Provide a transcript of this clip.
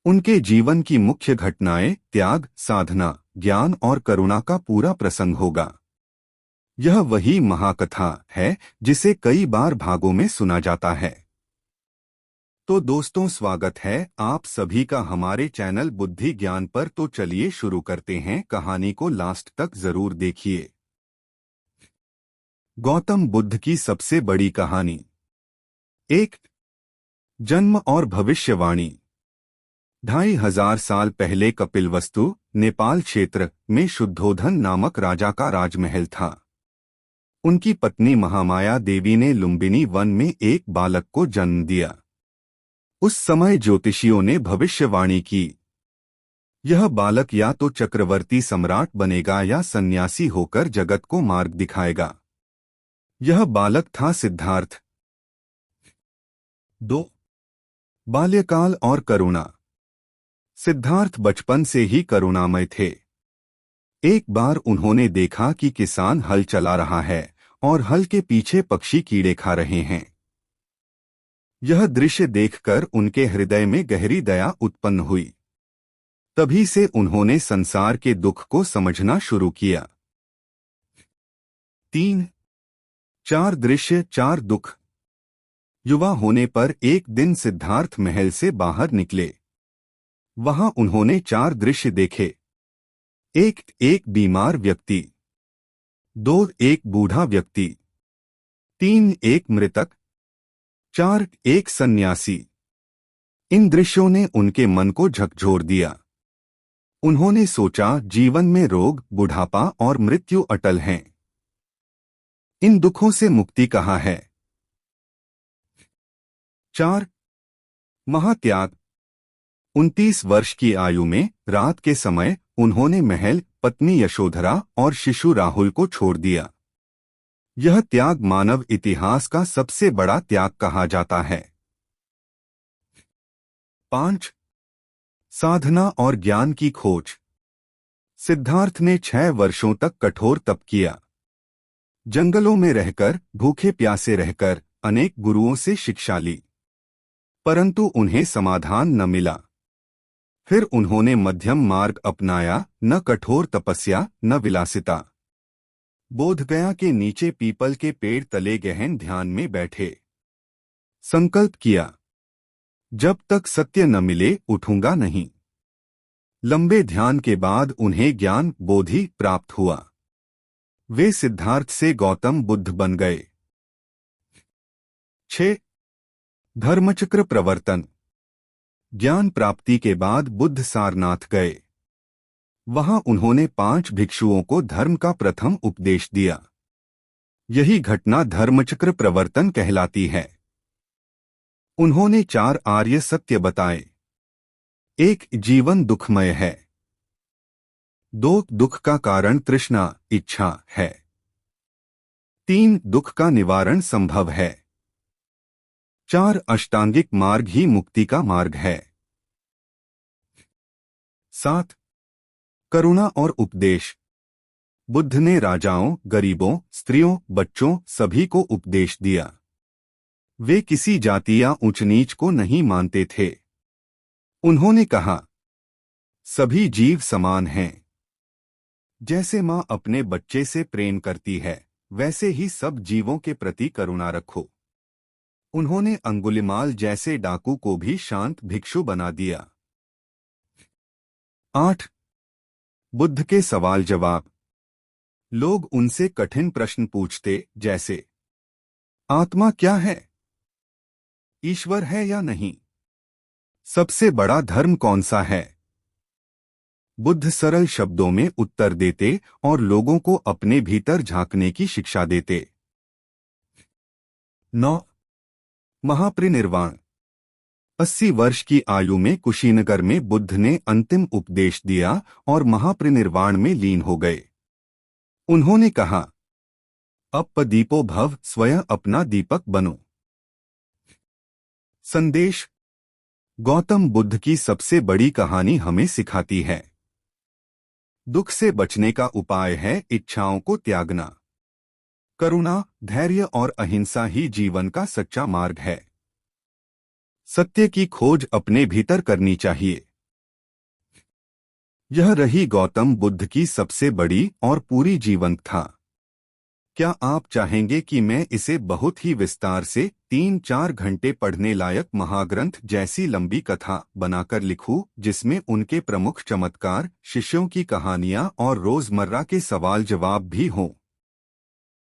उनके जीवन की मुख्य घटनाएं त्याग, साधना, ज्ञान और करुणा का पूरा प्रसंग होगा। यह वही महाकथा है जिसे कई बार भागों में सुना जाता है। तो दोस्तों, स्वागत है आप सभी का हमारे चैनल बुद्धि ज्ञान पर। तो चलिए शुरू करते हैं, कहानी को लास्ट तक जरूर देखिए। गौतम बुद्ध की सबसे बड़ी कहानी। एक, जन्म और भविष्यवाणी। 2500 साल पहले कपिलवस्तु, नेपाल क्षेत्र में शुद्धोधन नामक राजा का राजमहल था। उनकी पत्नी महामाया देवी ने लुम्बिनी वन में एक बालक को जन्म दिया। उस समय ज्योतिषियों ने भविष्यवाणी की, यह बालक या तो चक्रवर्ती सम्राट बनेगा या सन्यासी होकर जगत को मार्ग दिखाएगा। यह बालक था सिद्धार्थ। 2, बाल्यकाल और करुणा। सिद्धार्थ बचपन से ही करुणामय थे। एक बार उन्होंने देखा कि किसान हल चला रहा है और हल के पीछे पक्षी कीड़े खा रहे हैं। यह दृश्य देखकर उनके हृदय में गहरी दया उत्पन्न हुई। तभी से उन्होंने संसार के दुख को समझना शुरू किया। 3, 4 दृश्य 4 दुख। युवा होने पर एक दिन सिद्धार्थ महल से बाहर निकले। वहां उन्होंने 4 दृश्य देखे। 1, एक बीमार व्यक्ति। 2, एक बूढ़ा व्यक्ति। 3, एक मृतक। 4, एक सन्यासी। इन दृश्यों ने उनके मन को झकझोर दिया। उन्होंने सोचा, जीवन में रोग, बुढ़ापा और मृत्यु अटल हैं। इन दुखों से मुक्ति कहाँ है? 4, महात्याग। 29 वर्ष की आयु में रात के समय उन्होंने महल, पत्नी यशोधरा और शिशु राहुल को छोड़ दिया। यह त्याग मानव इतिहास का सबसे बड़ा त्याग कहा जाता है। 5, साधना और ज्ञान की खोज। सिद्धार्थ ने 6 वर्षों तक कठोर तप किया। जंगलों में रहकर, भूखे प्यासे रहकर अनेक गुरुओं से शिक्षा ली, परंतु उन्हें समाधान न मिला। फिर उन्होंने मध्यम मार्ग अपनाया, न कठोर तपस्या न विलासिता। बोधगया के नीचे पीपल के पेड़ तले गहन ध्यान में बैठे। संकल्प किया, जब तक सत्य न मिले उठूंगा नहीं। लंबे ध्यान के बाद उन्हें ज्ञान बोधि प्राप्त हुआ। वे सिद्धार्थ से गौतम बुद्ध बन गए। 6, धर्मचक्र प्रवर्तन। ज्ञान प्राप्ति के बाद बुद्ध सारनाथ गए। वहां उन्होंने 5 भिक्षुओं को धर्म का प्रथम उपदेश दिया। यही घटना धर्मचक्र प्रवर्तन कहलाती है। उन्होंने 4 आर्य सत्य बताए। 1, जीवन दुखमय है। 2, दुख का कारण तृष्णा, इच्छा है। 3, दुख का निवारण संभव है। 4, अष्टांगिक मार्ग ही मुक्ति का मार्ग है। 7, करुणा और उपदेश। बुद्ध ने राजाओं, गरीबों, स्त्रियों, बच्चों सभी को उपदेश दिया। वे किसी जाति या ऊंच नीच को नहीं मानते थे। उन्होंने कहा, सभी जीव समान हैं। जैसे मां अपने बच्चे से प्रेम करती है, वैसे ही सब जीवों के प्रति करुणा रखो। उन्होंने अंगुलिमाल जैसे डाकू को भी शांत भिक्षु बना दिया। 8, बुद्ध के सवाल जवाब। लोग उनसे कठिन प्रश्न पूछते, जैसे आत्मा क्या है, ईश्वर है या नहीं, सबसे बड़ा धर्म कौन सा है। बुद्ध सरल शब्दों में उत्तर देते और लोगों को अपने भीतर झांकने की शिक्षा देते। 9, महापरिनिर्वाण। 80 वर्ष की आयु में कुशीनगर में बुद्ध ने अंतिम उपदेश दिया और महापरिनिर्वाण में लीन हो गए। उन्होंने कहा, अब दीपो भव, स्वयं अपना दीपक बनो। संदेश। गौतम बुद्ध की सबसे बड़ी कहानी हमें सिखाती है, दुख से बचने का उपाय है इच्छाओं को त्यागना। करुणा, धैर्य और अहिंसा ही जीवन का सच्चा मार्ग है। सत्य की खोज अपने भीतर करनी चाहिए। यह रही गौतम बुद्ध की सबसे बड़ी और पूरी जीवन कथा। क्या आप चाहेंगे कि मैं इसे बहुत ही विस्तार से 3-4 घंटे पढ़ने लायक महाग्रंथ जैसी लंबी कथा बनाकर लिखूं, जिसमें उनके प्रमुख चमत्कार, शिष्यों की कहानियां और रोजमर्रा के सवाल जवाब भी हों?